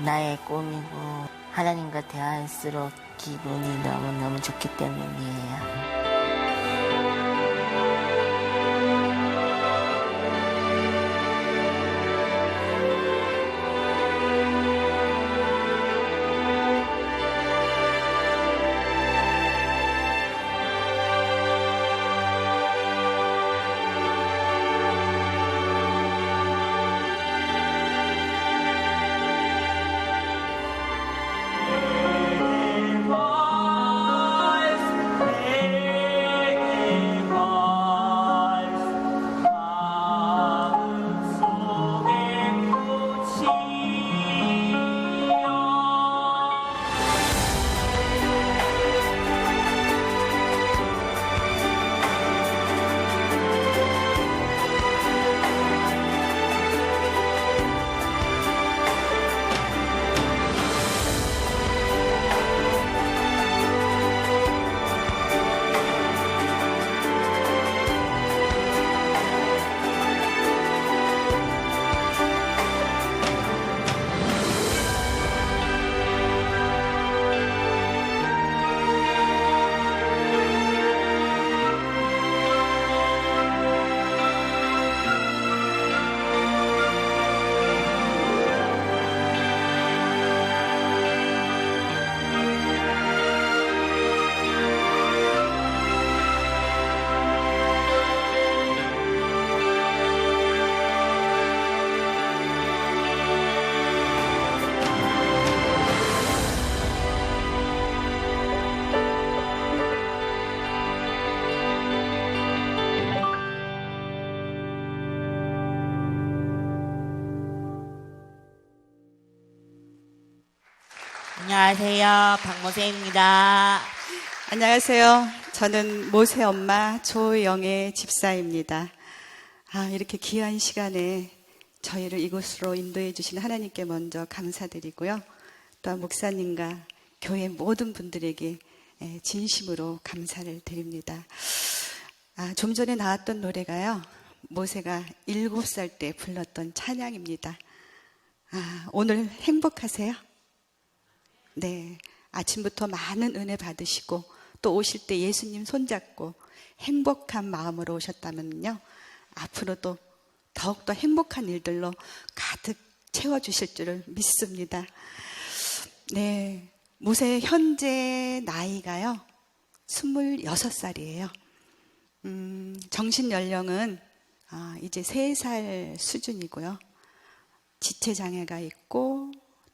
나의 꿈이고 하나님과 대화할수록 기분이 너무너무 좋기 때문이에요. 안녕하세요. 박모세입니다. 안녕하세요. 저는 모세 엄마 조영애 집사입니다. 이렇게 귀한 시간에 저희를 이곳으로 인도해 주신 하나님께 먼저 감사드리고요. 또한 목사님과 교회 모든 분들에게 진심으로 감사를 드립니다. 좀 전에 나왔던 노래가요, 모세가 7살 때 불렀던 찬양입니다. 오늘 행복하세요? 네, 아침부터 많은 은혜 받으시고 또 오실 때 예수님 손잡고 행복한 마음으로 오셨다면요, 앞으로도 더욱더 행복한 일들로 가득 채워주실 줄을 믿습니다. 네, 모세의 현재 나이가요 26살이에요. 정신 연령은 이제 3살 수준이고요. 지체장애가 있고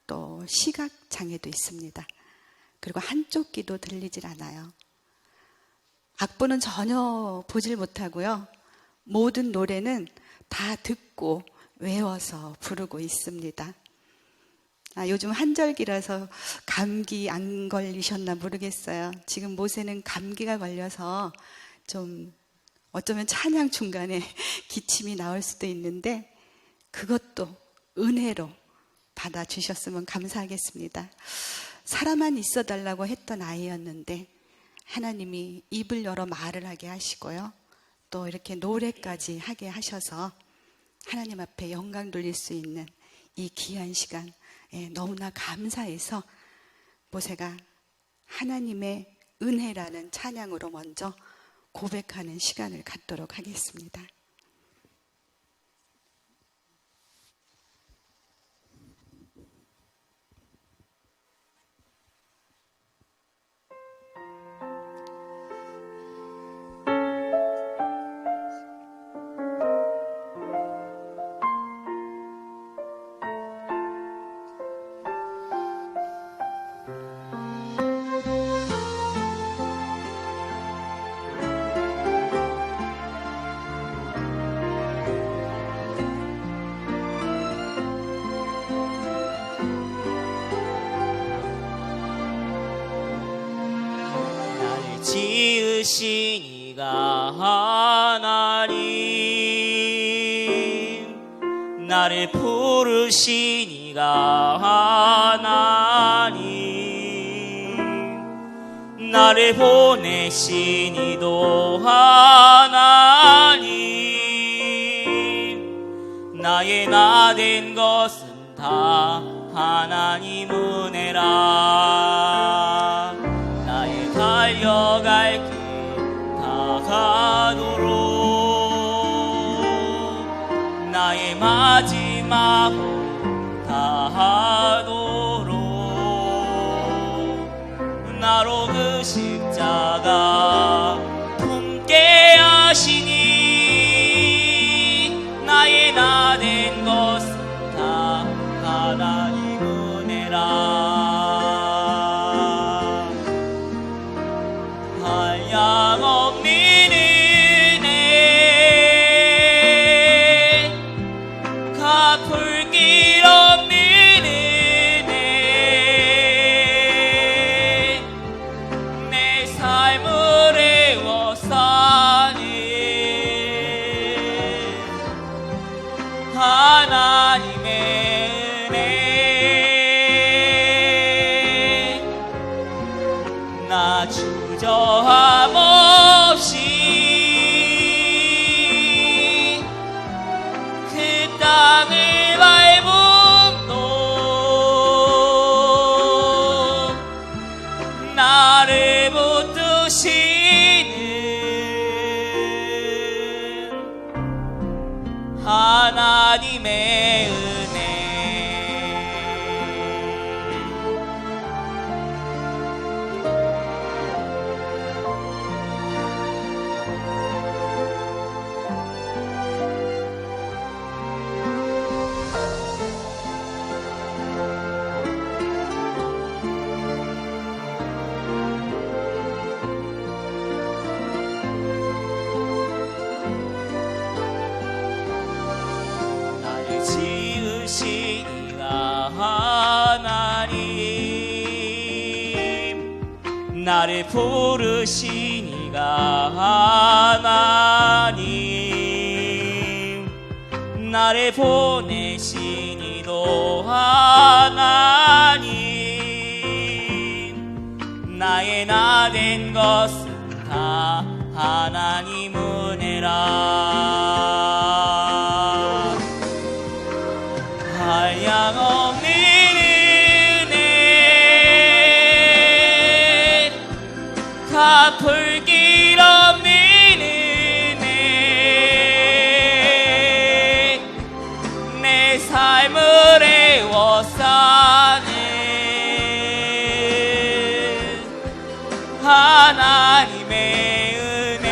또 시각장애도 있습니다. 그리고 한쪽 귀도 들리질 않아요. 악보는 전혀 보질 못하고요. 모든 노래는 다 듣고 외워서 부르고 있습니다. 요즘 한절기라서 감기 안 걸리셨나 모르겠어요. 지금 모세는 감기가 걸려서 좀 어쩌면 찬양 중간에 기침이 나올 수도 있는데 그것도 은혜로 받아주셨으면 감사하겠습니다. 살아만 있어달라고 했던 아이였는데 하나님이 입을 열어 말을 하게 하시고요. 또 이렇게 노래까지 하게 하셔서 하나님 앞에 영광 돌릴 수 있는 이 귀한 시간 너무나 감사해서 모세가 하나님의 은혜라는 찬양으로 먼저 고백하는 시간을 갖도록 하겠습니다. 지으신 이가 하나님, 나를 부르신 이가 하나님, 나를 보내신 이도 하나님, 나의 나 된 것은 다 하나님 마음 다하도록 나로 그 십자가 품게 하시니 나의 나 된 것은 다 하나님 은혜라. 한량없는 은혜 갚을 길 없는 은혜 내 삶을 애워싸는 하나님의 은혜 나 주저함 없이 그 땅을 밟음도 나를 붙드시는 하나님의 은혜 나를 지으시니가 하나님 나를 부르시니가 하나님 나를 보내시니도 하나님 나의 나 된 것은 다 하나님 은혜라. 한량없는 은혜 갚을 길 없는 은혜 내 삶을 애워싸는 하나님의 은혜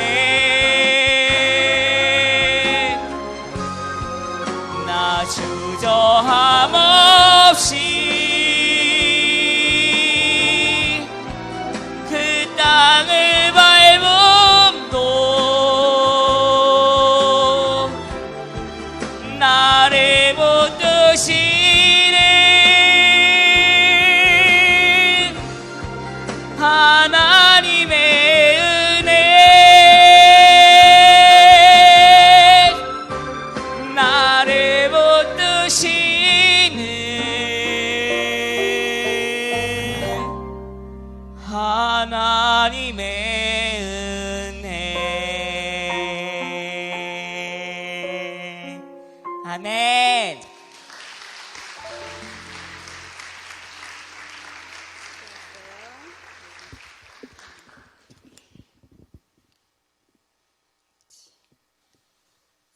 나 주저함 없이 그 땅을 밟음도 나를 붙드시는 하나님의 은혜 나를 붙드시는 하나님의 은혜. 아멘.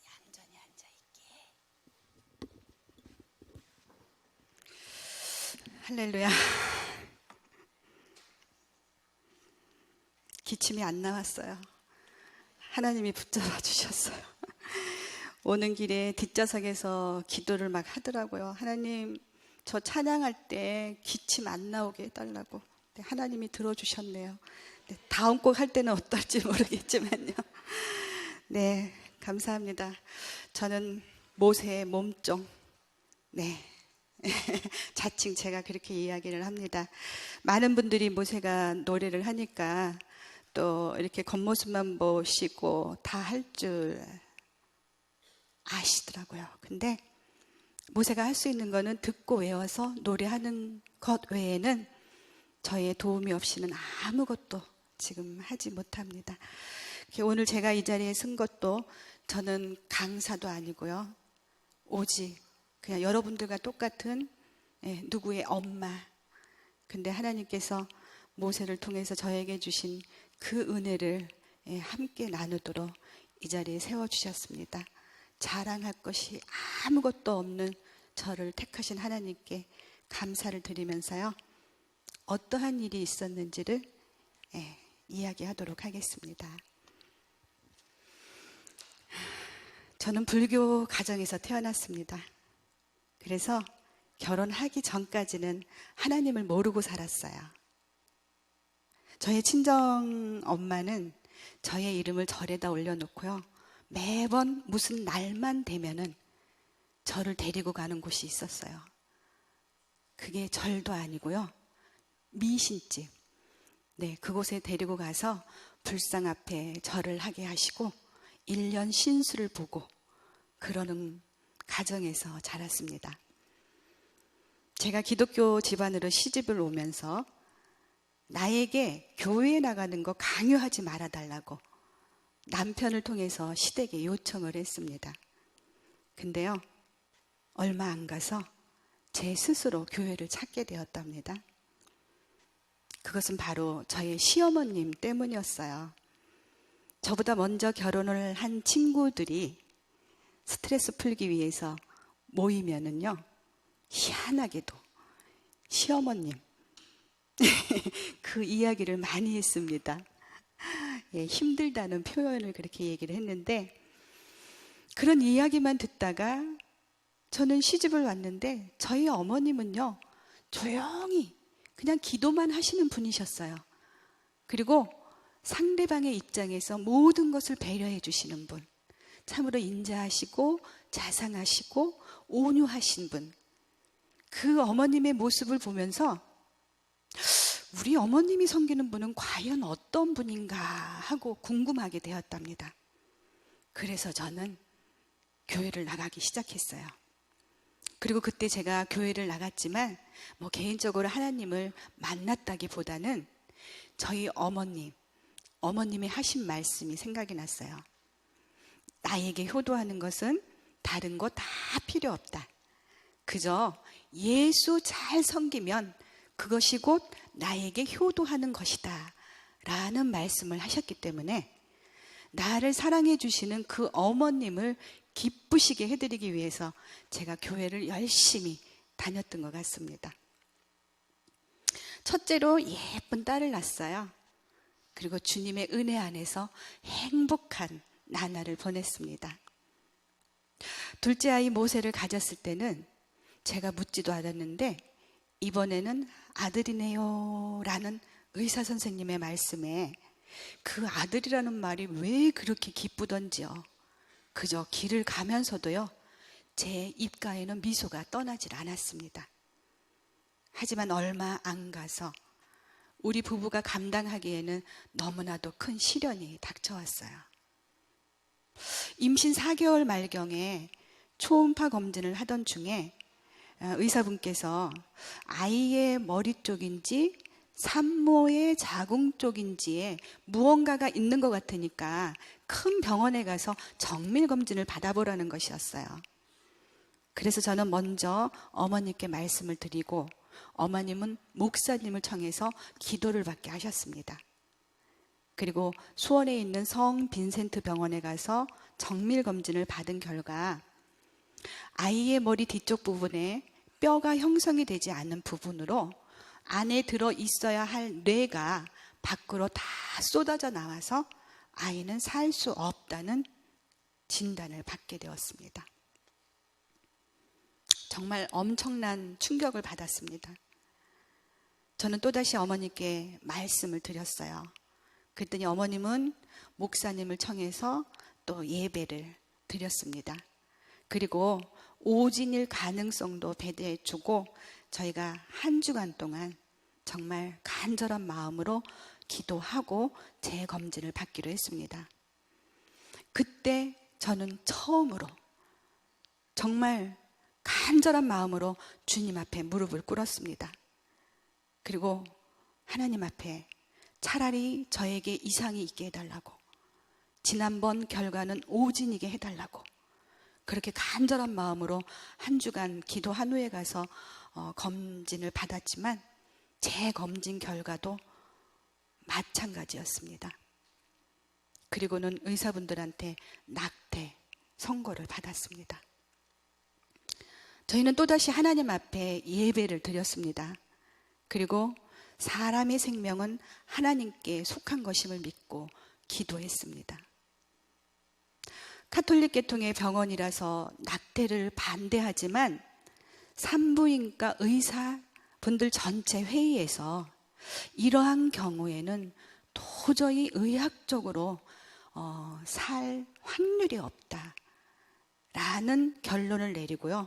얌전히 앉아있게. 할렐루야. 기침이 안 나왔어요. 하나님이 붙잡아 주셨어요. 오는 길에 뒷좌석에서 기도를 막 하더라고요. 하나님, 저 찬양할 때 기침 안 나오게 해달라고. 네, 하나님이 들어주셨네요. 네, 다음 곡 할 때는 어떨지 모르겠지만요. 네, 감사합니다. 저는 모세의 몸종. 네. 자칭 제가 그렇게 이야기를 합니다. 많은 분들이 모세가 노래를 하니까 또 이렇게 겉모습만 보시고 다 할 줄 아시더라고요. 근데 모세가 할 수 있는 거는 듣고 외워서 노래하는 것 외에는 저의 도움이 없이는 아무것도 지금 하지 못합니다. 오늘 제가 이 자리에 쓴 것도 저는 강사도 아니고요. 오직 그냥 여러분들과 똑같은 누구의 엄마. 근데 하나님께서 모세를 통해서 저에게 주신 그 은혜를 함께 나누도록 이 자리에 세워주셨습니다. 자랑할 것이 아무것도 없는 저를 택하신 하나님께 감사를 드리면서요. 어떠한 일이 있었는지를 이야기하도록 하겠습니다. 저는 불교 가정에서 태어났습니다. 그래서 결혼하기 전까지는 하나님을 모르고 살았어요. 저의 친정 엄마는 저의 이름을 절에다 올려놓고요. 매번 무슨 날만 되면은 저를 데리고 가는 곳이 있었어요. 그게 절도 아니고요. 미신집. 네, 그곳에 데리고 가서 불상 앞에 절을 하게 하시고 1년 신수를 보고 그러는 가정에서 자랐습니다. 제가 기독교 집안으로 시집을 오면서 나에게 교회에 나가는 거 강요하지 말아달라고 남편을 통해서 시댁에 요청을 했습니다. 근데요, 얼마 안 가서 제 스스로 교회를 찾게 되었답니다. 그것은 바로 저의 시어머님 때문이었어요. 저보다 먼저 결혼을 한 친구들이 스트레스 풀기 위해서 모이면은요, 희한하게도 시어머님 그 이야기를 많이 했습니다. 힘들다는 표현을 그렇게 얘기를 했는데, 그런 이야기만 듣다가 저는 시집을 왔는데 저희 어머님은요, 조용히 그냥 기도만 하시는 분이셨어요. 그리고 상대방의 입장에서 모든 것을 배려해 주시는 분, 참으로 인자하시고 자상하시고 온유하신 분, 그 어머님의 모습을 보면서 우리 어머님이 섬기는 분은 과연 어떤 분인가 하고 궁금하게 되었답니다. 그래서 저는 교회를 나가기 시작했어요. 그리고 그때 제가 교회를 나갔지만 개인적으로 하나님을 만났다기보다는 저희 어머님의 하신 말씀이 생각이 났어요. 나에게 효도하는 것은 다른 거 다 필요 없다. 그저 예수 잘 섬기면 그것이 곧 나에게 효도하는 것이다 라는 말씀을 하셨기 때문에 나를 사랑해 주시는 그 어머님을 기쁘시게 해드리기 위해서 제가 교회를 열심히 다녔던 것 같습니다. 첫째로 예쁜 딸을 낳았어요. 그리고 주님의 은혜 안에서 행복한 나날을 보냈습니다. 둘째 아이 모세를 가졌을 때는 제가 묻지도 않았는데 이번에는 아들이네요 라는 의사 선생님의 말씀에 그 아들이라는 말이 왜 그렇게 기쁘던지요. 그저 길을 가면서도요, 제 입가에는 미소가 떠나질 않았습니다. 하지만 얼마 안 가서 우리 부부가 감당하기에는 너무나도 큰 시련이 닥쳐왔어요. 임신 4개월 말경에 초음파 검진을 하던 중에 의사분께서 아이의 머리 쪽인지 산모의 자궁 쪽인지에 무언가가 있는 것 같으니까 큰 병원에 가서 정밀 검진을 받아보라는 것이었어요. 그래서 저는 먼저 어머님께 말씀을 드리고 어머님은 목사님을 청해서 기도를 받게 하셨습니다. 그리고 수원에 있는 성 빈센트 병원에 가서 정밀 검진을 받은 결과 아이의 머리 뒤쪽 부분에 뼈가 형성이 되지 않는 부분으로 안에 들어 있어야 할 뇌가 밖으로 다 쏟아져 나와서 아이는 살 수 없다는 진단을 받게 되었습니다. 정말 엄청난 충격을 받았습니다. 저는 또다시 어머니께 말씀을 드렸어요. 그랬더니 어머님은 목사님을 청해서 또 예배를 드렸습니다. 그리고 오진일 가능성도 배대해주고 저희가 한 주간 동안 정말 간절한 마음으로 기도하고 재검진을 받기로 했습니다. 그때 저는 처음으로 정말 간절한 마음으로 주님 앞에 무릎을 꿇었습니다. 그리고 하나님 앞에 차라리 저에게 이상이 있게 해달라고, 지난번 결과는 오진이게 해달라고, 그렇게 간절한 마음으로 한 주간 기도한 후에 가서 검진을 받았지만 제 검진 결과도 마찬가지였습니다. 그리고는 의사분들한테 낙태 선고를 받았습니다. 저희는 또다시 하나님 앞에 예배를 드렸습니다. 그리고 사람의 생명은 하나님께 속한 것임을 믿고 기도했습니다. 카톨릭 계통의 병원이라서 낙태를 반대하지만 산부인과 의사분들 전체 회의에서 이러한 경우에는 도저히 의학적으로 살 확률이 없다라는 결론을 내리고요.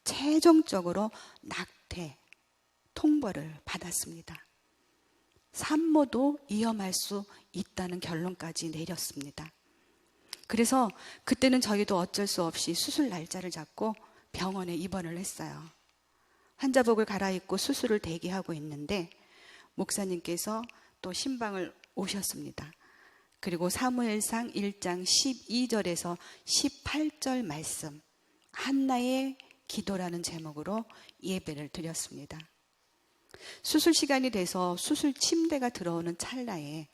최종적으로 낙태 통보를 받았습니다. 산모도 위험할 수 있다는 결론까지 내렸습니다. 그래서 그때는 저희도 어쩔 수 없이 수술 날짜를 잡고 병원에 입원을 했어요. 환자복을 갈아입고 수술을 대기하고 있는데 목사님께서 또 신방을 오셨습니다. 그리고 사무엘상 1장 12절에서 18절 말씀, 한나의 기도라는 제목으로 예배를 드렸습니다. 수술 시간이 돼서 수술 침대가 들어오는 찰나에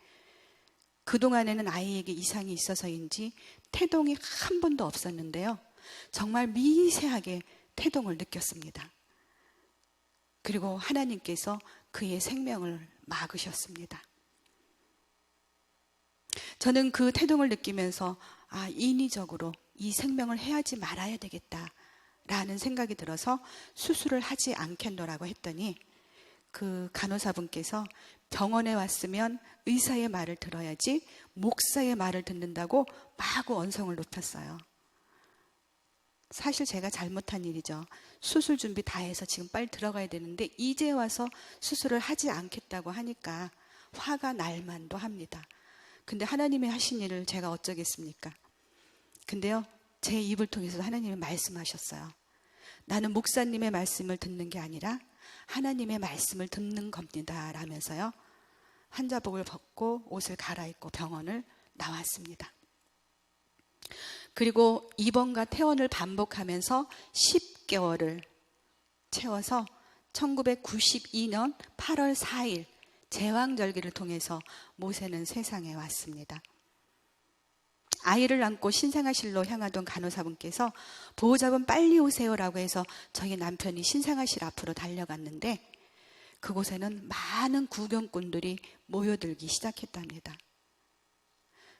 그동안에는 아이에게 이상이 있어서인지 태동이 한 번도 없었는데요. 정말 미세하게 태동을 느꼈습니다. 그리고 하나님께서 그의 생명을 막으셨습니다. 저는 그 태동을 느끼면서 인위적으로 이 생명을 해하지 말아야 되겠다라는 생각이 들어서 수술을 하지 않겠노라고 했더니 그 간호사분께서 병원에 왔으면 의사의 말을 들어야지 목사의 말을 듣는다고 마구 언성을 높였어요. 사실 제가 잘못한 일이죠. 수술 준비 다 해서 지금 빨리 들어가야 되는데 이제 와서 수술을 하지 않겠다고 하니까 화가 날 만도 합니다. 근데 하나님이 하신 일을 제가 어쩌겠습니까? 근데요, 제 입을 통해서 하나님이 말씀하셨어요. 나는 목사님의 말씀을 듣는 게 아니라 하나님의 말씀을 듣는 겁니다 라면서요, 환자복을 벗고 옷을 갈아입고 병원을 나왔습니다. 그리고 입원과 퇴원을 반복하면서 10개월을 채워서 1992년 8월 4일 제왕절기를 통해서 모세는 세상에 왔습니다. 아이를 안고 신생아실로 향하던 간호사분께서 보호자분 빨리 오세요라고 해서 저희 남편이 신생아실 앞으로 달려갔는데 그곳에는 많은 구경꾼들이 모여들기 시작했답니다.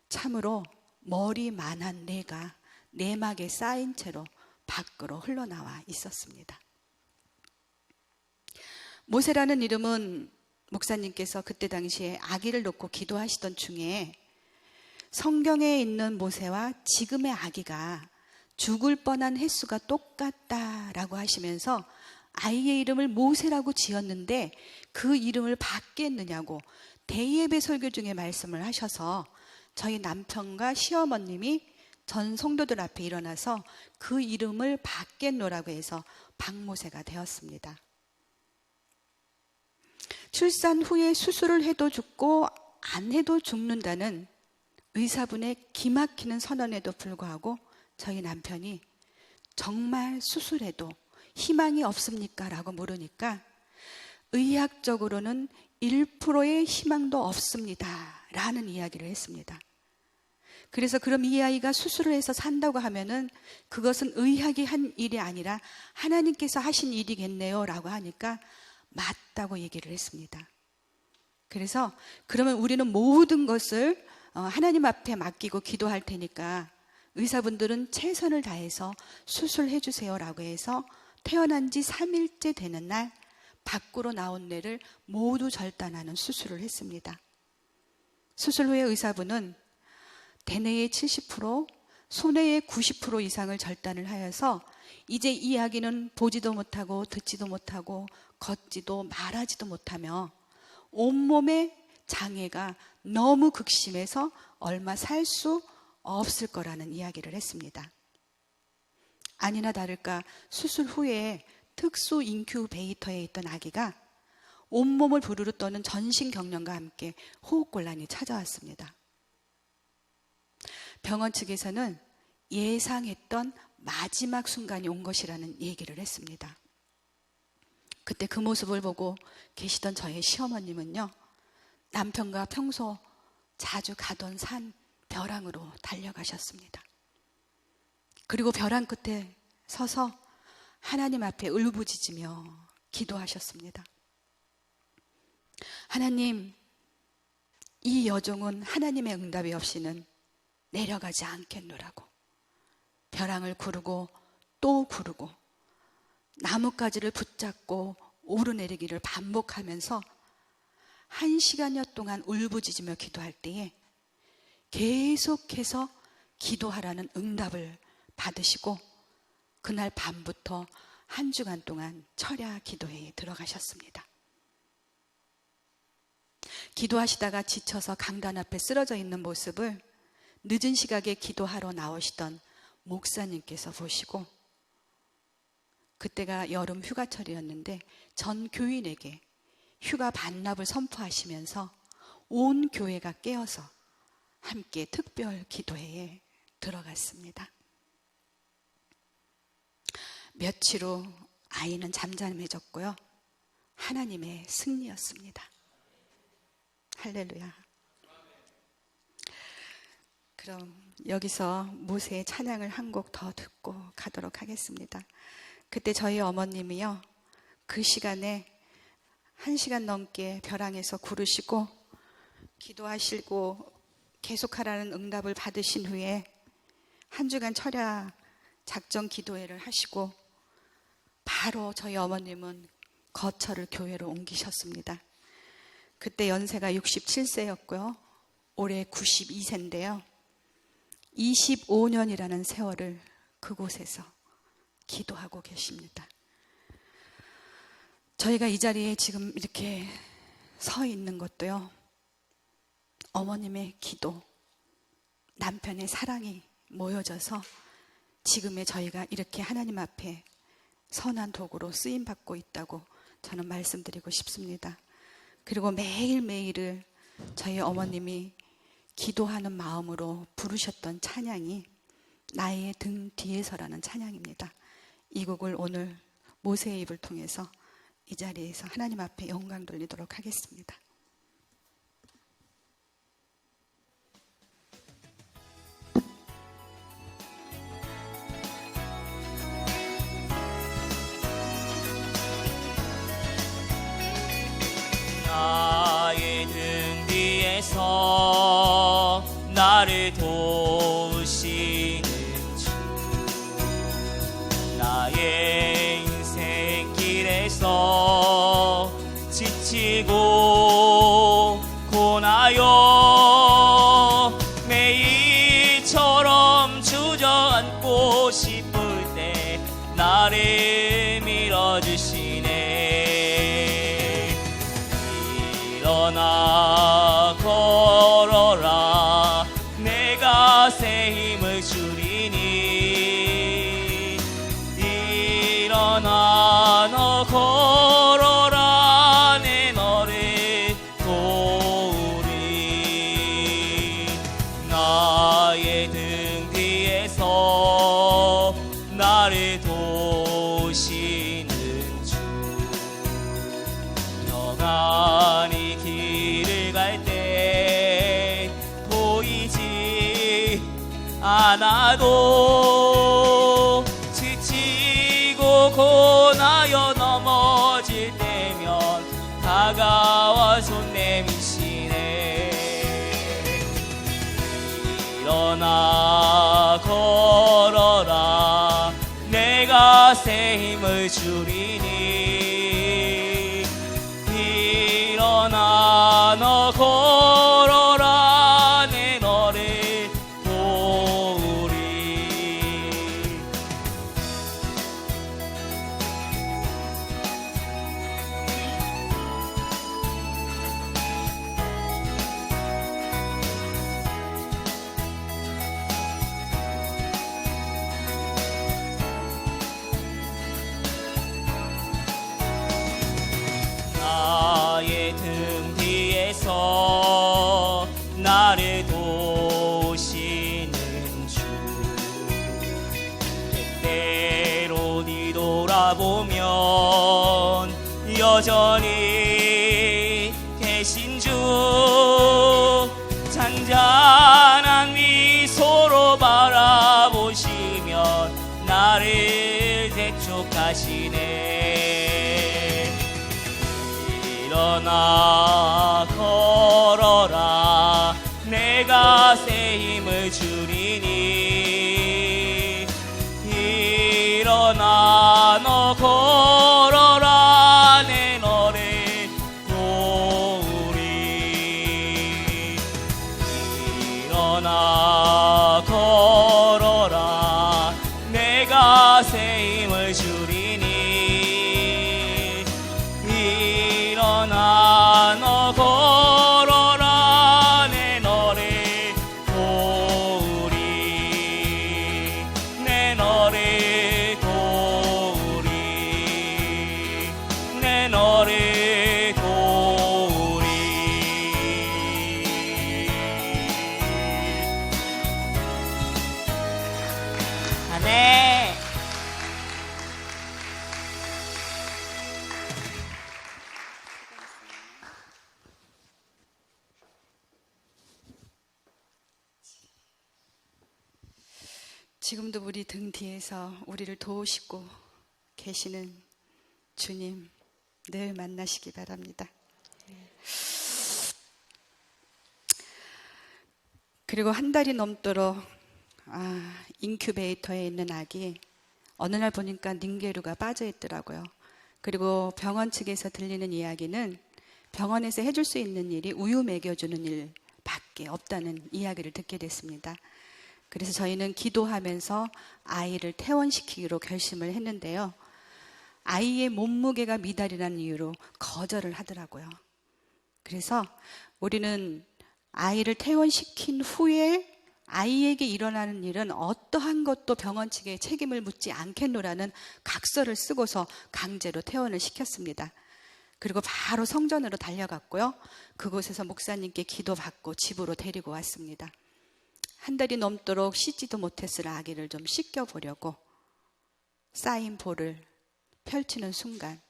참으로 머리만한 내가 내막에 쌓인 채로 밖으로 흘러나와 있었습니다. 모세라는 이름은 목사님께서 그때 당시에 아기를 놓고 기도하시던 중에 성경에 있는 모세와 지금의 아기가 죽을 뻔한 횟수가 똑같다라고 하시면서 아이의 이름을 모세라고 지었는데 그 이름을 바뀌었느냐고 대예배 설교 중에 말씀을 하셔서 저희 남편과 시어머님이 전 성도들 앞에 일어나서 그 이름을 바뀌었노라고 해서 박모세가 되었습니다. 출산 후에 수술을 해도 죽고 안 해도 죽는다는 의사분의 기막히는 선언에도 불구하고 저희 남편이 정말 수술해도 희망이 없습니까? 라고 물으니까 의학적으로는 1%의 희망도 없습니다 라는 이야기를 했습니다. 그래서 그럼 이 아이가 수술을 해서 산다고 하면은 그것은 의학이 한 일이 아니라 하나님께서 하신 일이겠네요 라고 하니까 맞다고 얘기를 했습니다. 그래서 그러면 우리는 모든 것을 하나님 앞에 맡기고 기도할 테니까 의사분들은 최선을 다해서 수술해 주세요라고 해서 태어난 지 3일째 되는 날 밖으로 나온 뇌를 모두 절단하는 수술을 했습니다. 수술 후에 의사분은 대뇌의 70%, 소뇌의 90% 이상을 절단을 하여서 이제 이 아기는 보지도 못하고 듣지도 못하고 걷지도 말하지도 못하며 온몸의 장애가 너무 극심해서 얼마 살 수 없을 거라는 이야기를 했습니다. 아니나 다를까 수술 후에 특수 인큐베이터에 있던 아기가 온몸을 부르르 떠는 전신경련과 함께 호흡곤란이 찾아왔습니다. 병원 측에서는 예상했던 마지막 순간이 온 것이라는 얘기를 했습니다. 그때 그 모습을 보고 계시던 저의 시어머님은요, 남편과 평소 자주 가던 산 벼랑으로 달려가셨습니다. 그리고 벼랑 끝에 서서 하나님 앞에 울부짖으며 기도하셨습니다. 하나님, 이 여종은 하나님의 응답이 없이는 내려가지 않겠노라고 벼랑을 구르고 또 구르고 나뭇가지를 붙잡고 오르내리기를 반복하면서 1시간여 동안 울부짖으며 기도할 때에 계속해서 기도하라는 응답을 받으시고 그날 밤부터 1주간 동안 철야 기도회에 들어가셨습니다. 기도하시다가 지쳐서 강단 앞에 쓰러져 있는 모습을 늦은 시각에 기도하러 나오시던 목사님께서 보시고, 그때가 여름 휴가철이었는데 전 교인에게 휴가 반납을 선포하시면서 온 교회가 깨어서 함께 특별 기도회에 들어갔습니다. 며칠 후 아이는 잠잠해졌고요. 하나님의 승리였습니다. 할렐루야. 그럼 여기서 모세의 찬양을 한 곡 더 듣고 가도록 하겠습니다. 그때 저희 어머님이요, 그 시간에 1시간 넘게 벼랑에서 구르시고 기도하시고 계속하라는 응답을 받으신 후에 1주간 철야 작정 기도회를 하시고 바로 저희 어머님은 거처를 교회로 옮기셨습니다. 그때 연세가 67세였고요. 올해 92세인데요. 25년이라는 세월을 그곳에서 기도하고 계십니다. 저희가 이 자리에 지금 이렇게 서 있는 것도요, 어머님의 기도, 남편의 사랑이 모여져서 지금의 저희가 이렇게 하나님 앞에 선한 도구로 쓰임받고 있다고 저는 말씀드리고 싶습니다. 그리고 매일매일을 저희 어머님이 기도하는 마음으로 부르셨던 찬양이 나의 등 뒤에서라는 찬양입니다. 이 곡을 오늘 모세의 입을 통해서 이 자리에서 하나님 앞에 영광 돌리도록 하겠습니다. 나의 등 뒤에서 나를 도우시는 주, 나의 인생길에서 지치고 고나여 매일처럼 주저앉고 싶을 때 나를 밀어주시네. 일어나 걸어라, 내가 새 힘을 주리니. 일어나 너 걸어라, 내 너를 도우리. 나의 등 뒤에서 나를 도우시는 주, 영원히 길을 갈 때 보이지 않아도 지치고 고나여 넘어질 때면 다가와 손 내미시네. 일어나 걸어라, 내가 새 힘을 주리니. 일어나 너 걸어라, 내 너를 도우리. 나의 등 뒤에서 나를 도우시는 주, 때때로 뒤돌아보면 여전히 계신 주, 잔잔한 미소로 바라보시면 나를 약속하시네. 일어나 걸어라, 내가 새 힘을 주리니. 일어나 너 걸어라, 내 너를 도우리. 일어나 걸어라, 내가 새 힘을 주리니. 일어나 너 걸어라, 내 너를 도우리. 내 너를 도우리. 내 너를 도우리. 아멘. 지금도 우리 등 뒤에서 우리를 도우시고 계시는 주님 늘 만나시기 바랍니다. 그리고 한 달이 넘도록 인큐베이터에 있는 아기 어느 날 보니까 닌게루가 빠져 있더라고요. 그리고 병원 측에서 들리는 이야기는 병원에서 해줄 수 있는 일이 우유 먹여주는 일밖에 없다는 이야기를 듣게 됐습니다. 그래서 저희는 기도하면서 아이를 퇴원시키기로 결심을 했는데요. 아이의 몸무게가 미달이라는 이유로 거절을 하더라고요. 그래서 우리는 아이를 퇴원시킨 후에 아이에게 일어나는 일은 어떠한 것도 병원 측에 책임을 묻지 않겠노라는 각서를 쓰고서 강제로 퇴원을 시켰습니다. 그리고 바로 성전으로 달려갔고요. 그곳에서 목사님께 기도받고 집으로 데리고 왔습니다. 한 달이 넘도록 씻지도 못했을 아기를 좀 씻겨보려고 쌓인 볼을 펼치는 순간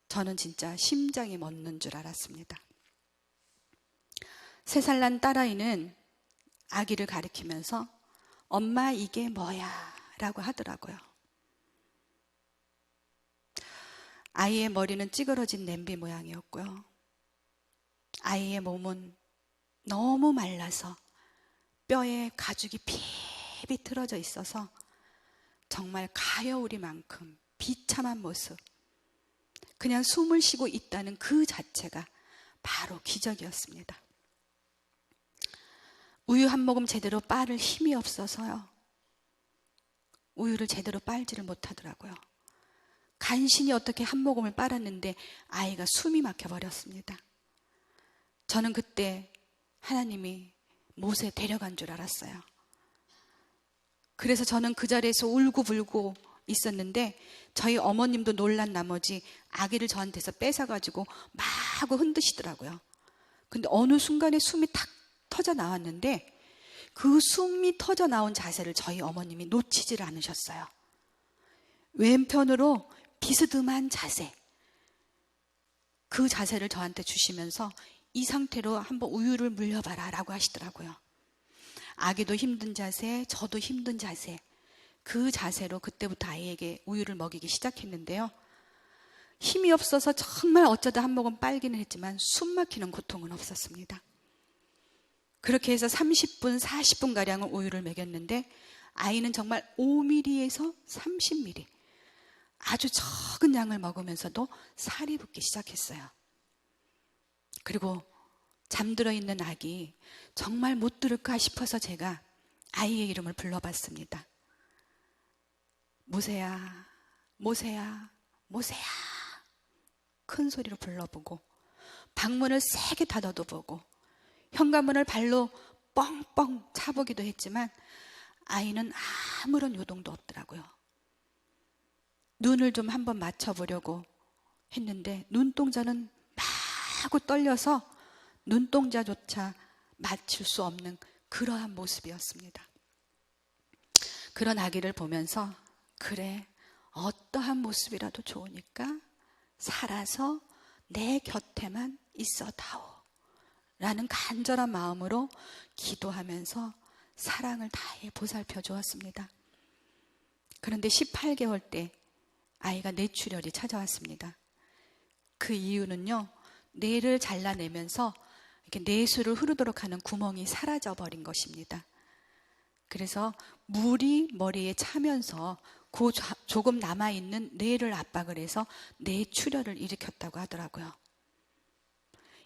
저는 진짜 심장이 멎는 줄 알았습니다. 3살 난 딸아이는 아기를 가리키면서 엄마 이게 뭐야? 라고 하더라고요. 아이의 머리는 찌그러진 냄비 모양이었고요. 아이의 몸은 너무 말라서 뼈에 가죽이 핍이 틀어져 있어서 정말 가여우리만큼 비참한 모습, 그냥 숨을 쉬고 있다는 그 자체가 바로 기적이었습니다. 우유 한 모금 제대로 빨을 힘이 없어서요. 우유를 제대로 빨지를 못하더라고요. 간신히 어떻게 한 모금을 빨았는데 아이가 숨이 막혀버렸습니다. 저는 그때 하나님이 못에 데려간 줄 알았어요. 그래서 저는 그 자리에서 울고불고 있었는데 저희 어머님도 놀란 나머지 아기를 저한테서 뺏어가지고 마구 흔드시더라고요. 근데 어느 순간에 숨이 탁 터져 나왔는데 그 숨이 터져 나온 자세를 저희 어머님이 놓치지를 않으셨어요. 왼편으로 비스듬한 자세, 그 자세를 저한테 주시면서 이 상태로 한번 우유를 물려봐라 라고 하시더라고요. 아기도 힘든 자세, 저도 힘든 자세, 그 자세로 그때부터 아이에게 우유를 먹이기 시작했는데요. 힘이 없어서 정말 어쩌다 한 모금 빨기는 했지만 숨 막히는 고통은 없었습니다. 그렇게 해서 30분, 40분가량은 우유를 먹였는데 아이는 정말 5mm에서 30mm 아주 적은 양을 먹으면서도 살이 붙기 시작했어요. 그리고 잠들어 있는 아기 정말 못 들을까 싶어서 제가 아이의 이름을 불러봤습니다. 모세야, 모세야, 모세야. 큰 소리로 불러보고 방문을 세게 닫아도 보고 현관문을 발로 뻥뻥 차보기도 했지만 아이는 아무런 요동도 없더라고요. 눈을 좀 한번 맞춰보려고 했는데 눈동자는 마구 떨려서 눈동자조차 맞출 수 없는 그러한 모습이었습니다. 그런 아기를 보면서 그래, 어떠한 모습이라도 좋으니까 살아서 내 곁에만 있어다오 라는 간절한 마음으로 기도하면서 사랑을 다해 보살펴 주었습니다. 그런데 18개월 때 아이가 뇌출혈이 찾아왔습니다. 그 이유는요, 뇌를 잘라내면서 이렇게 뇌수를 흐르도록 하는 구멍이 사라져 버린 것입니다. 그래서 물이 머리에 차면서 그 조금 남아있는 뇌를 압박을 해서 뇌출혈을 일으켰다고 하더라고요.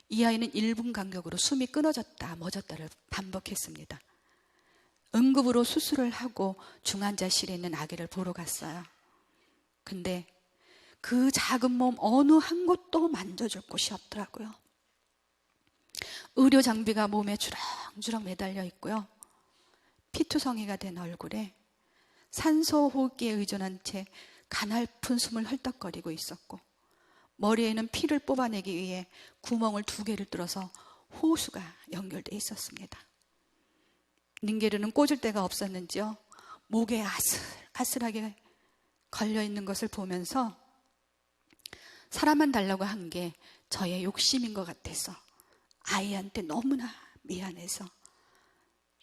이 아이는 1분 간격으로 숨이 끊어졌다 멎었다를 반복했습니다. 응급으로 수술을 하고 중환자실에 있는 아기를 보러 갔어요. 근데 그 작은 몸 어느 한 곳도 만져줄 곳이 없더라고요. 의료 장비가 몸에 주렁주렁 매달려 있고요. 피투성이가 된 얼굴에 산소 호흡기에 의존한 채 가냘픈 숨을 헐떡거리고 있었고, 머리에는 피를 뽑아내기 위해 구멍을 2개를 뚫어서 호수가 연결되어 있었습니다. 닌게르는 꽂을 데가 없었는지요, 목에 아슬아슬하게 걸려있는 것을 보면서 사람만 달라고 한 게 저의 욕심인 것 같아서 아이한테 너무나 미안해서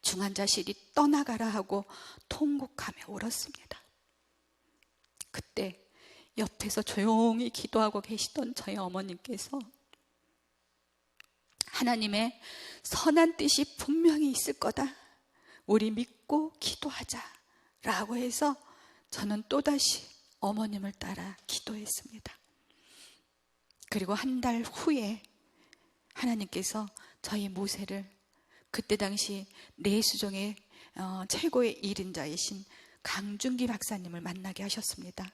중환자실이 떠나가라 하고 통곡하며 울었습니다. 그때 옆에서 조용히 기도하고 계시던 저희 어머님께서 하나님의 선한 뜻이 분명히 있을 거다, 우리 믿고 기도하자 라고 해서 저는 또다시 어머님을 따라 기도했습니다. 그리고 한 달 후에 하나님께서 저희 모세를 그때 당시 뇌수종의 최고의 1인자이신 강준기 박사님을 만나게 하셨습니다.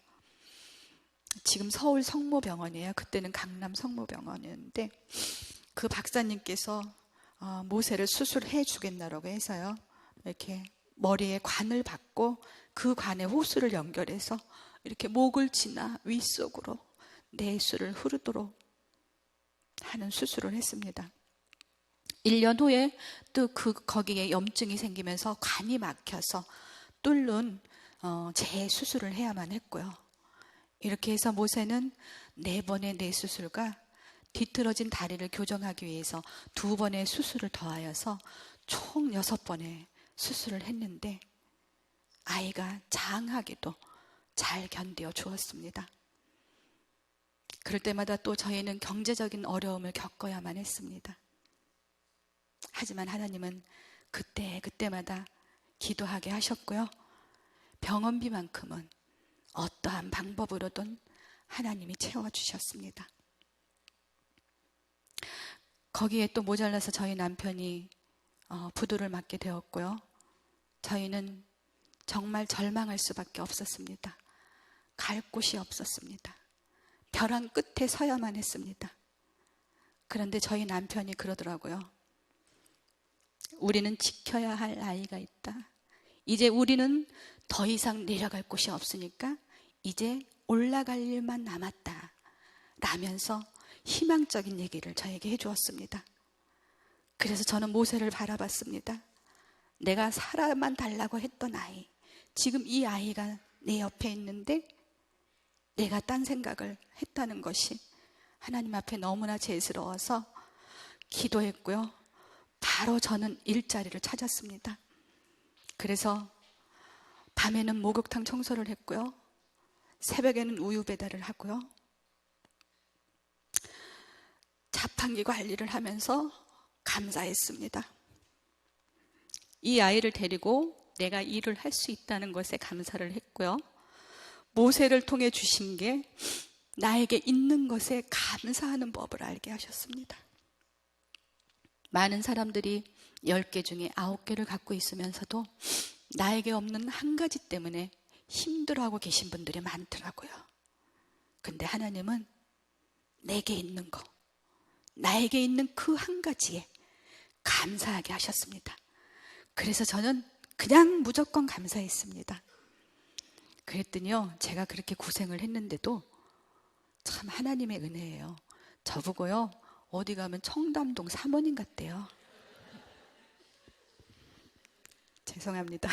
지금 서울 성모병원이에요. 그때는 강남 성모병원이었는데, 그 박사님께서 모세를 수술해 주겠다라고 해서요, 이렇게 머리에 관을 받고 그 관에 호수를 연결해서 이렇게 목을 지나 윗속으로 뇌수를 흐르도록 하는 수술을 했습니다. 1년 후에 또 거기에 염증이 생기면서 관이 막혀서 뚫는 재수술을 해야만 했고요. 이렇게 해서 모세는 4번의 뇌수술과 뒤틀어진 다리를 교정하기 위해서 2번의 수술을 더하여서 총 6번의 수술을 했는데, 아이가 장하게도 잘 견뎌 주었습니다. 그럴 때마다 또 저희는 경제적인 어려움을 겪어야만 했습니다. 하지만 하나님은 그때마다 기도하게 하셨고요, 병원비만큼은 어떠한 방법으로든 하나님이 채워주셨습니다. 거기에 또 모자라서 저희 남편이 부도를 맞게 되었고요, 저희는 정말 절망할 수밖에 없었습니다. 갈 곳이 없었습니다. 벼랑 끝에 서야만 했습니다. 그런데 저희 남편이 그러더라고요. 우리는 지켜야 할 아이가 있다. 이제 우리는 더 이상 내려갈 곳이 없으니까 이제 올라갈 일만 남았다 라면서 희망적인 얘기를 저에게 해주었습니다. 그래서 저는 모세를 바라봤습니다. 내가 살아만 달라고 했던 아이, 지금 이 아이가 내 옆에 있는데 내가 딴 생각을 했다는 것이 하나님 앞에 너무나 죄스러워서 기도했고요, 바로 저는 일자리를 찾았습니다. 그래서 밤에는 목욕탕 청소를 했고요, 새벽에는 우유 배달을 하고요, 자판기 관리를 하면서 감사했습니다. 이 아이를 데리고 내가 일을 할 수 있다는 것에 감사를 했고요, 모세를 통해 주신 게 나에게 있는 것에 감사하는 법을 알게 하셨습니다. 많은 사람들이 10개 중에 9개를 갖고 있으면서도 나에게 없는 한 가지 때문에 힘들어하고 계신 분들이 많더라고요. 근데 하나님은 내게 있는 거, 나에게 있는 그 한 가지에 감사하게 하셨습니다. 그래서 저는 그냥 무조건 감사했습니다. 그랬더니요, 제가 그렇게 고생을 했는데도 참 하나님의 은혜예요. 저보고요, 어디 가면 청담동 사모님 같대요. 죄송합니다.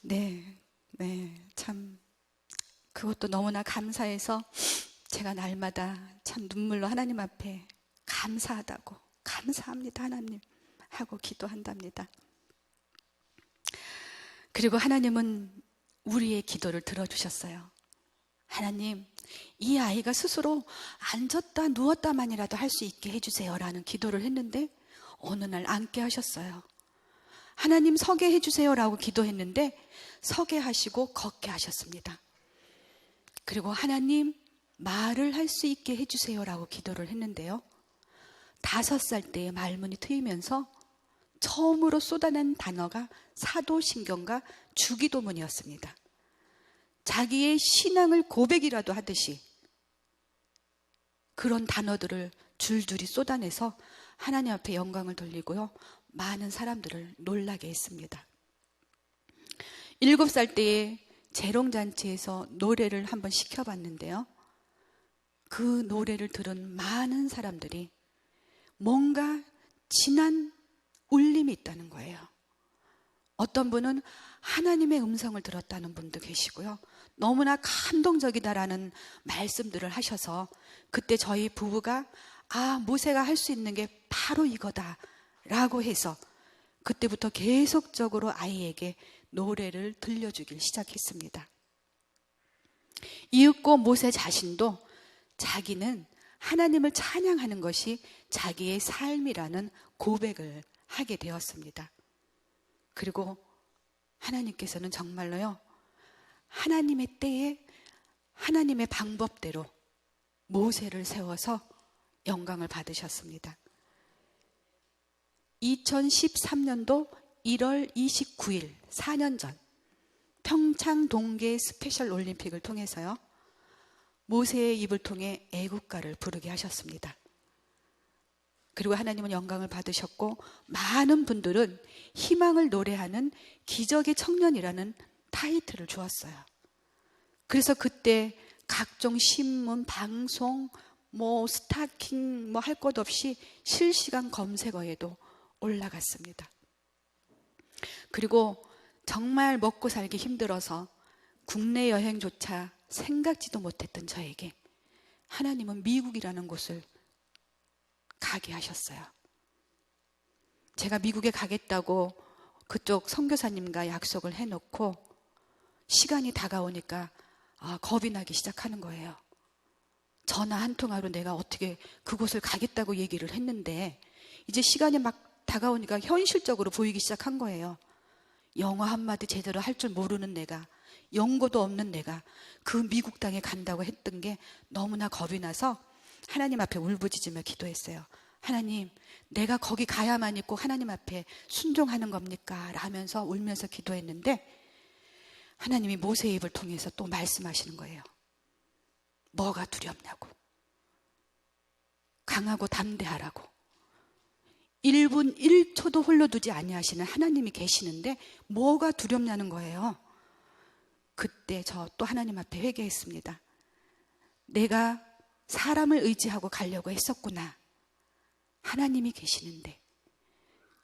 네, 참 그것도 너무나 감사해서 제가 날마다 참 눈물로 하나님 앞에 감사하다고, 감사합니다 하나님 하고 기도한답니다. 그리고 하나님은 우리의 기도를 들어주셨어요. 하나님, 이 아이가 스스로 앉았다 누웠다만이라도 할 수 있게 해주세요 라는 기도를 했는데 어느 날 앉게 하셨어요. 하나님, 서게 해주세요 라고 기도했는데 서게 하시고 걷게 하셨습니다. 그리고 하나님, 말을 할 수 있게 해주세요 라고 기도를 했는데요, 5살 때에 말문이 트이면서 처음으로 쏟아낸 단어가 사도신경과 주기도문이었습니다. 자기의 신앙을 고백이라도 하듯이 그런 단어들을 줄줄이 쏟아내서 하나님 앞에 영광을 돌리고요, 많은 사람들을 놀라게 했습니다. 7살 때에 재롱잔치에서 노래를 한번 시켜봤는데요, 그 노래를 들은 많은 사람들이 뭔가 진한 울림이 있다는 거예요. 어떤 분은 하나님의 음성을 들었다는 분도 계시고요, 너무나 감동적이다라는 말씀들을 하셔서 그때 저희 부부가 모세가 할 수 있는 게 바로 이거다 라고 해서 그때부터 계속적으로 아이에게 노래를 들려주길 시작했습니다. 이윽고 모세 자신도 자기는 하나님을 찬양하는 것이 자기의 삶이라는 고백을 하게 되었습니다. 그리고 하나님께서는 정말로요, 하나님의 때에 하나님의 방법대로 모세를 세워서 영광을 받으셨습니다. 2013년도 1월 29일 4년 전 평창 동계 스페셜 올림픽을 통해서요, 모세의 입을 통해 애국가를 부르게 하셨습니다. 그리고 하나님은 영광을 받으셨고 많은 분들은 희망을 노래하는 기적의 청년이라는 타이틀을 주었어요. 그래서 그때 각종 신문, 방송, 스타킹 할 것 없이 실시간 검색어에도 올라갔습니다. 그리고 정말 먹고 살기 힘들어서 국내 여행조차 생각지도 못했던 저에게 하나님은 미국이라는 곳을 가게 하셨어요. 제가 미국에 가겠다고 그쪽 선교사님과 약속을 해놓고 시간이 다가오니까 겁이 나기 시작하는 거예요. 전화 한 통화로 내가 어떻게 그곳을 가겠다고 얘기를 했는데 이제 시간이 막 다가오니까 현실적으로 보이기 시작한 거예요. 영어 한마디 제대로 할 줄 모르는 내가, 연고도 없는 내가 그 미국 땅에 간다고 했던 게 너무나 겁이 나서 하나님 앞에 울부짖으며 기도했어요. 하나님, 내가 거기 가야만이 꼭 하나님 앞에 순종하는 겁니까? 라면서 울면서 기도했는데 하나님이 모세의 입을 통해서 또 말씀하시는 거예요. 뭐가 두렵냐고, 강하고 담대하라고. 1분 1초도 홀로 두지 아니하시는 하나님이 계시는데 뭐가 두렵냐는 거예요. 그때 저 또 하나님 앞에 회개했습니다. 내가 사람을 의지하고 가려고 했었구나. 하나님이 계시는데.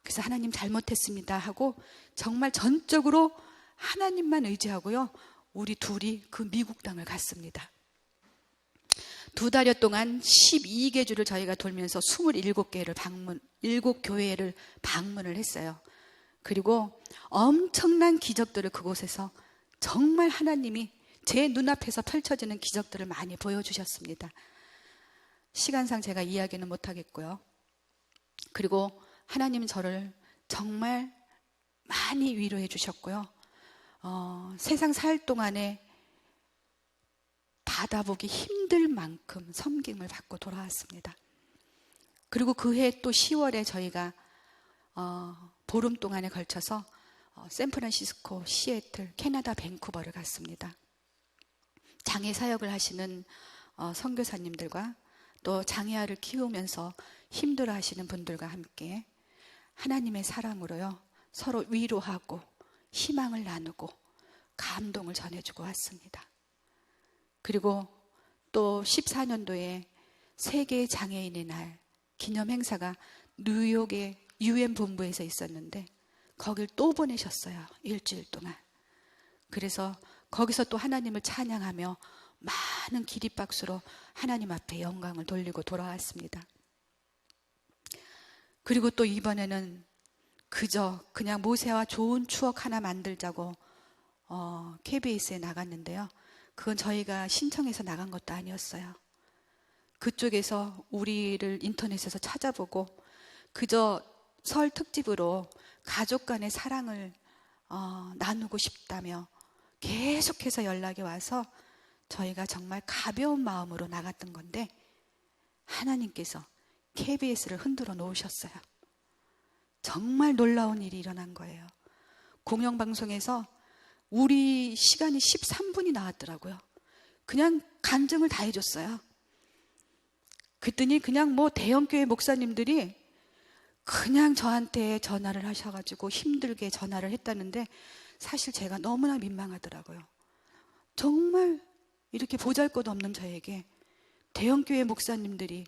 그래서 하나님 잘못했습니다 하고 정말 전적으로 하나님만 의지하고요, 우리 둘이 그 미국 땅을 갔습니다. 2달여 동안 12개주를 저희가 돌면서 27개를 7교회를 방문을 했어요. 그리고 엄청난 기적들을 그곳에서 정말 하나님이 제 눈앞에서 펼쳐지는 기적들을 많이 보여주셨습니다. 시간상 제가 이야기는 못하겠고요. 그리고 하나님은 저를 정말 많이 위로해 주셨고요. 세상 살 동안에 받아보기 힘들 만큼 섬김을 받고 돌아왔습니다. 그리고 그 해 또 10월에 저희가 보름 동안에 걸쳐서 샌프란시스코, 시애틀, 캐나다 밴쿠버를 갔습니다. 장애 사역을 하시는 선교사님들과 또 장애아를 키우면서 힘들어 하시는 분들과 함께 하나님의 사랑으로요, 서로 위로하고 희망을 나누고 감동을 전해주고 왔습니다. 그리고 또 14년도에 세계 장애인의 날 기념 행사가 뉴욕의 UN 본부에서 있었는데 거길 또 보내셨어요. 일주일 동안. 그래서 거기서 또 하나님을 찬양하며 많은 기립박수로 하나님 앞에 영광을 돌리고 돌아왔습니다. 그리고 또 이번에는 그냥 모세와 좋은 추억 하나 만들자고 KBS에 나갔는데요. 그건 저희가 신청해서 나간 것도 아니었어요. 그쪽에서 우리를 인터넷에서 찾아보고 그저 설 특집으로 가족 간의 사랑을 나누고 싶다며 계속해서 연락이 와서 저희가 정말 가벼운 마음으로 나갔던 건데 하나님께서 KBS를 흔들어 놓으셨어요. 정말 놀라운 일이 일어난 거예요. 공영방송에서 우리 시간이 13분이 나왔더라고요. 그냥 간증을 다 해줬어요. 그랬더니 그냥 뭐 대형교회 목사님들이 그냥 저한테 전화를 하셔가지고 힘들게 전화를 했다는데 사실 제가 너무나 민망하더라고요. 정말 이렇게 보잘것없는 저에게 대형교회 목사님들이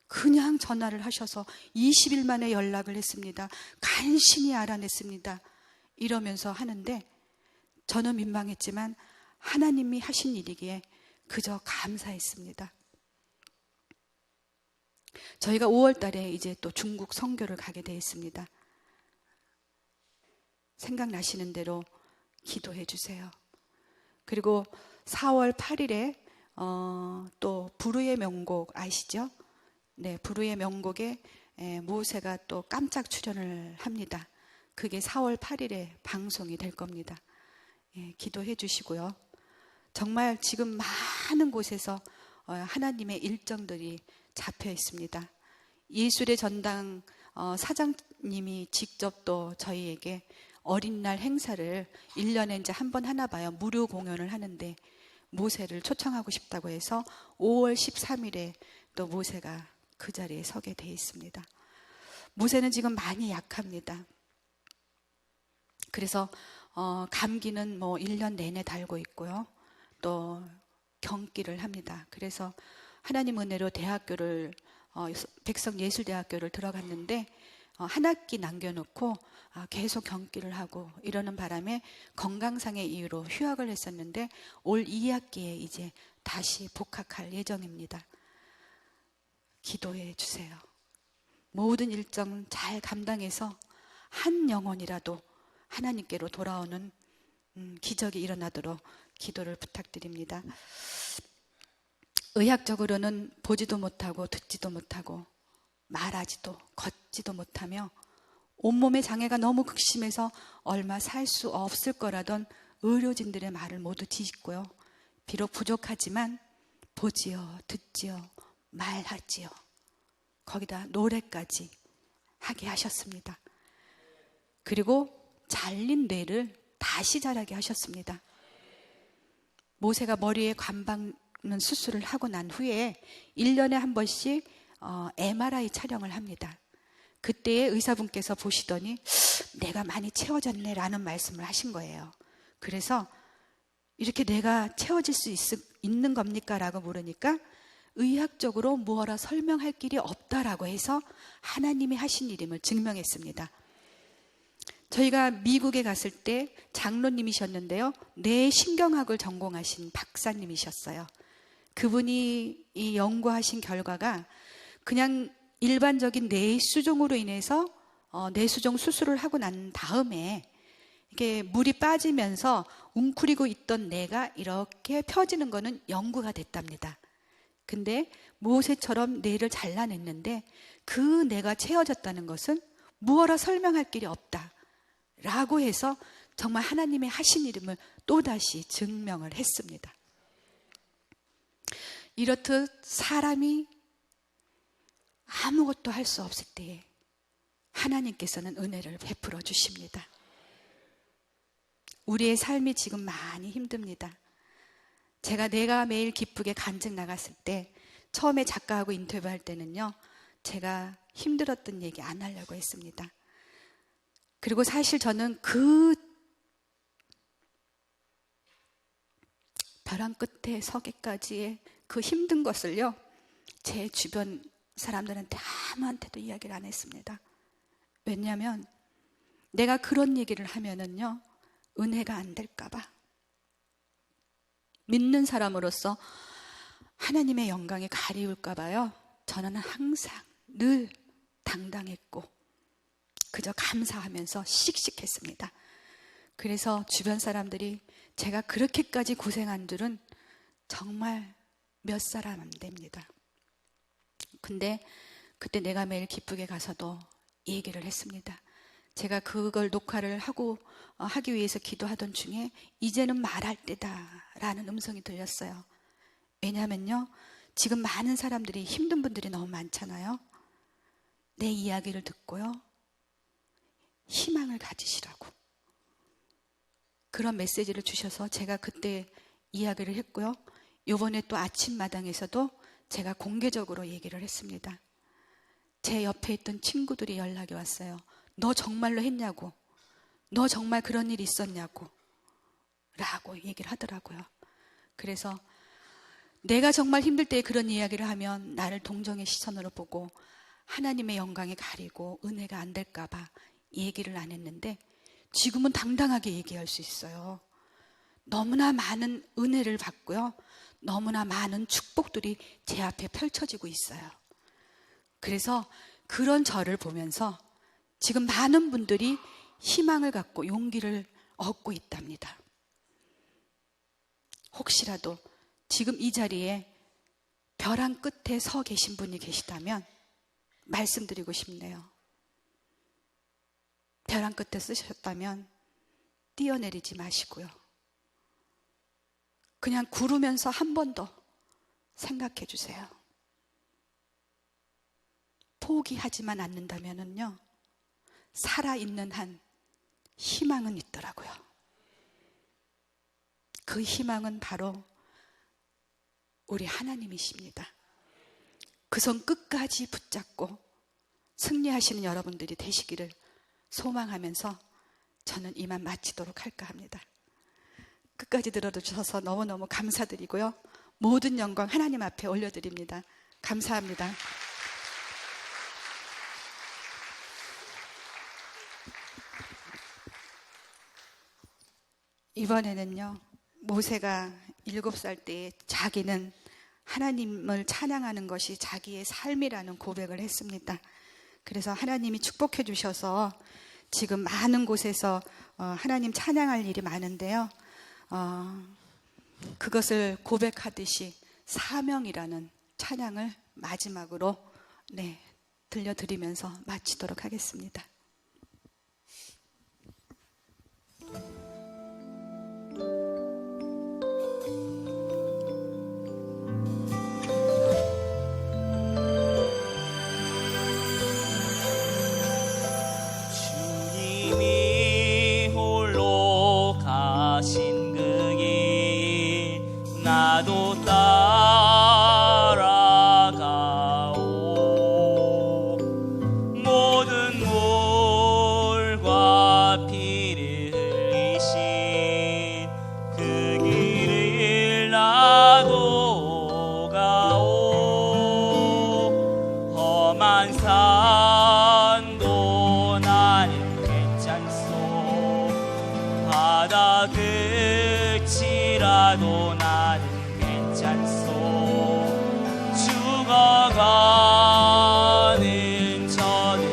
그냥 전화를 하셔서 20일 만에 연락을 했습니다. 간신히 알아냈습니다. 이러면서 하는데 저는 민망했지만 하나님이 하신 일이기에 그저 감사했습니다. 저희가 5월 달에 이제 또 중국 선교를 가게 되어 있습니다. 생각나시는 대로 기도해 주세요. 그리고 4월 8일에 또 불후의 명곡 아시죠? 네, 불후의 명곡에 모세가 또 깜짝 출연을 합니다. 그게 4월 8일에 방송이 될 겁니다. 기도해 주시고요. 정말 지금 많은 곳에서 하나님의 일정들이 잡혀 있습니다. 예술의 전당 사장님이 직접 또 저희에게 어린 날 행사를 1년에 이제 한 번 하나 봐요. 무료 공연을 하는데 모세를 초청하고 싶다고 해서 5월 13일에 또 모세가 그 자리에 서게 돼 있습니다. 모세는 지금 많이 약합니다. 그래서 감기는 뭐 1년 내내 달고 있고요. 또 경기를 합니다. 그래서 하나님 은혜로 대학교를 백석예술대학교를 들어갔는데 한 학기 남겨놓고 계속 경기를 하고 이러는 바람에 건강상의 이유로 휴학을 했었는데 올 2학기에 이제 다시 복학할 예정입니다. 기도해 주세요. 모든 일정 잘 감당해서 한 영혼이라도 하나님께로 돌아오는 기적이 일어나도록 기도를 부탁드립니다. 의학적으로는 보지도 못하고 듣지도 못하고 말하지도 걷지도 못하며 온몸의 장애가 너무 극심해서 얼마 살 수 없을 거라던 의료진들의 말을 모두 뒤집고요. 비록 부족하지만 보지요, 듣지요, 말하지요. 거기다 노래까지 하게 하셨습니다. 그리고 잘린 뇌를 다시 자라게 하셨습니다. 모세가 머리에 관박는 수술을 하고 난 후에 1년에 한 번씩 MRI 촬영을 합니다. 그때에 의사분께서 보시더니 뇌가 많이 채워졌네 라는 말씀을 하신 거예요. 그래서 이렇게 뇌가 채워질 수 있는 겁니까? 라고 물으니까 의학적으로 무엇라 설명할 길이 없다라고 해서 하나님이 하신 일임을 증명했습니다. 저희가 미국에 갔을 때 장로님이셨는데요. 뇌신경학을 전공하신 박사님이셨어요. 그분이 이 연구하신 결과가 그냥 일반적인 뇌수종으로 인해서 뇌수종 수술을 하고 난 다음에 이게 물이 빠지면서 웅크리고 있던 뇌가 이렇게 펴지는 거는 연구가 됐답니다. 근데 모세처럼 뇌를 잘라냈는데 그 뇌가 채워졌다는 것은 무엇라 설명할 길이 없다 라고 해서 정말 하나님의 하신 이름을 또다시 증명을 했습니다. 이렇듯 사람이 아무것도 할 수 없을 때에 하나님께서는 은혜를 베풀어 주십니다. 우리의 삶이 지금 많이 힘듭니다. 내가 매일 기쁘게 간증 나갔을 때 처음에 작가하고 인터뷰할 때는요, 제가 힘들었던 얘기 안 하려고 했습니다. 그리고 사실 저는 그 벼랑 끝에 서기까지의 그 힘든 것을요, 제 주변 사람들한테 아무한테도 이야기를 안 했습니다. 왜냐하면 내가 그런 얘기를 하면은요, 은혜가 안 될까봐. 믿는 사람으로서 하나님의 영광이 가리울까봐요. 저는 항상 늘 당당했고 그저 감사하면서 씩씩했습니다. 그래서 주변 사람들이 제가 그렇게까지 고생한 줄은 정말 몇 사람 안 됩니다. 근데 그때 내가 매일 기쁘게 가서도 얘기를 했습니다. 제가 그걸 녹화를 하기 위해서 기도하던 중에 이제는 말할 때다라는 음성이 들렸어요. 왜냐하면요, 지금 많은 사람들이, 힘든 분들이 너무 많잖아요. 내 이야기를 듣고요, 희망을 가지시라고 그런 메시지를 주셔서 제가 그때 이야기를 했고요. 이번에 또 아침마당에서도 제가 공개적으로 얘기를 했습니다. 제 옆에 있던 친구들이 연락이 왔어요. 너 정말로 했냐고, 너 정말 그런 일이 있었냐고 라고 얘기를 하더라고요. 그래서 내가 정말 힘들 때 그런 이야기를 하면 나를 동정의 시선으로 보고 하나님의 영광에 가리고 은혜가 안 될까 봐 얘기를 안 했는데, 지금은 당당하게 얘기할 수 있어요. 너무나 많은 은혜를 받고요, 너무나 많은 축복들이 제 앞에 펼쳐지고 있어요. 그래서 그런 저를 보면서 지금 많은 분들이 희망을 갖고 용기를 얻고 있답니다. 혹시라도 지금 이 자리에 벼랑 끝에 서 계신 분이 계시다면 말씀드리고 싶네요. 벼랑 끝에 쓰셨다면 뛰어내리지 마시고요, 그냥 구르면서 한 번 더 생각해 주세요. 포기하지만 않는다면요, 살아있는 한 희망은 있더라고요. 그 희망은 바로 우리 하나님이십니다. 그 손 끝까지 붙잡고 승리하시는 여러분들이 되시기를 소망하면서 저는 이만 마치도록 할까 합니다. 끝까지 들어주셔서 너무너무 감사드리고요, 모든 영광 하나님 앞에 올려드립니다. 감사합니다. 이번에는요, 모세가 7살 때 자기는 하나님을 찬양하는 것이 자기의 삶이라는 고백을 했습니다. 그래서 하나님이 축복해 주셔서 지금 많은 곳에서 하나님 찬양할 일이 많은데요, 그것을 고백하듯이 사명이라는 찬양을 마지막으로 들려드리면서 마치도록 하겠습니다. 주님이 홀로 가신 그 길 나도 따라가오. 모든 물과 피를 흘리신 그 길을 나도 가오. 험한 산도 나는 괜찮소. 바다 끝이라도 나는 괜찮소. 죽어가는 저들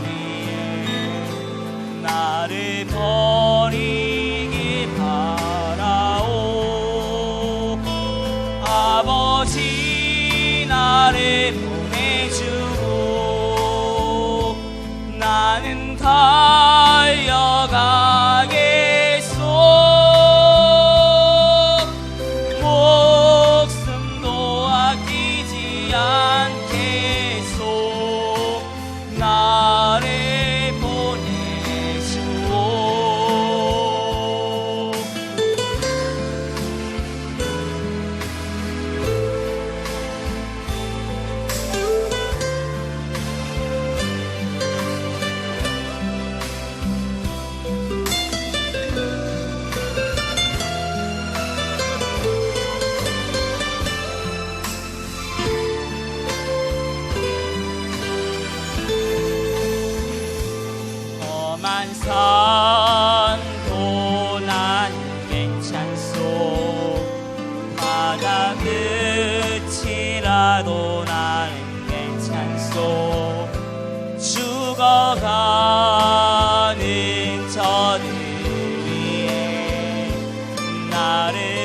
위에 나를 버리기 바라오. 아버지 나를 보내주고 나는 달려가겠소.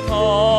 더